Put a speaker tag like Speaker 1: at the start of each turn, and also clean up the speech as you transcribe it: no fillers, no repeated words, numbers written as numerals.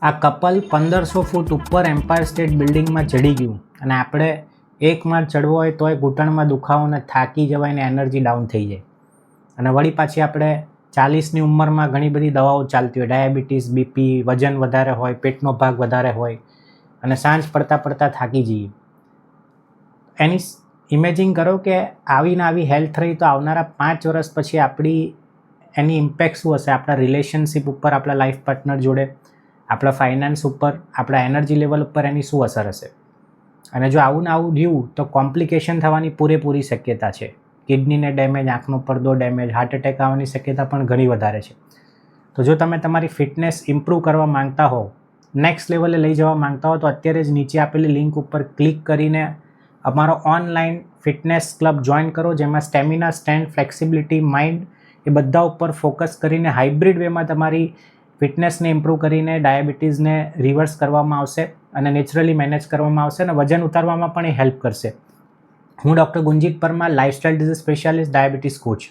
Speaker 1: આ કપલ 1500 ફૂટ ઉપર umpire state બિલ્ડિંગમાં ચડી ગયું અને આપણે એક માળ ચડવો હોય તોય ઘૂંટણમાં દુખાવો ને થાકી જવાય ને એનર્જી ડાઉન થઈ જાય. અને વળી પાછી આપણે 40ની ઉંમરમાં ઘણી બધી દવાઓ ચાલતી હોય, ડાયાબિટીસ, બીપી, વજન વધારે હોય, પેટનો ભાગ વધારે હોય અને સાંજ પડતા પડતા થાકી જઈએ. એની ઇમેજિન કરો કે આવીને આવી હેલ્થ રહી તો આવનારા 5 વર્ષ પછી આપણી એની ઇમ્પેક્ટ શું હશે આપણા રિલેશનશિપ ઉપર, આપણા લાઈફ પાર્ટનર જોડે, આપણા ફાઇનાન્સ ઉપર, આપણા એનર્જી લેવલ ઉપર એની શું અસર હશે. અને જો આવું ને આવું રહ્યું તો કોમ્પ્લિકેશન થવાની પૂરેપૂરી શક્યતા છે. કિડનીને ડેમેજ, આંખનો પડદો ડેમેજ, હાર્ટ એટેક આવવાની શક્યતા પણ ઘણી વધારે છે. તો જો તમે તમારી ફિટનેસ ઇમ્પ્રૂવ કરવા માંગતા હો, નેક્સ્ટ લેવલે લઈ જવા માંગતા હો તો અત્યારે જ નીચે આપેલી લિંક ઉપર ક્લિક કરીને અમારો ઓનલાઈન ફિટનેસ ક્લબ જોઈન કરો, જેમાં સ્ટેમિના, સ્ટ્રેન્થ, ફ્લેક્સિબિલિટી, માઇન્ડ એ બધા ઉપર ફોકસ કરીને હાઇબ્રિડ વેમાં તમારી ફિટનેસને ઇમ્પ્રૂવ કરીને ડાયાબિટીસને રિવર્સ કરવામાં આવશે અને નેચરલી મેનેજ કરવામાં આવશે અને વજન ઉતારવામાં પણ એ હેલ્પ કરશે. હું doctor Gunjit Parmar, lifestyle disease specialist, diabetes coach.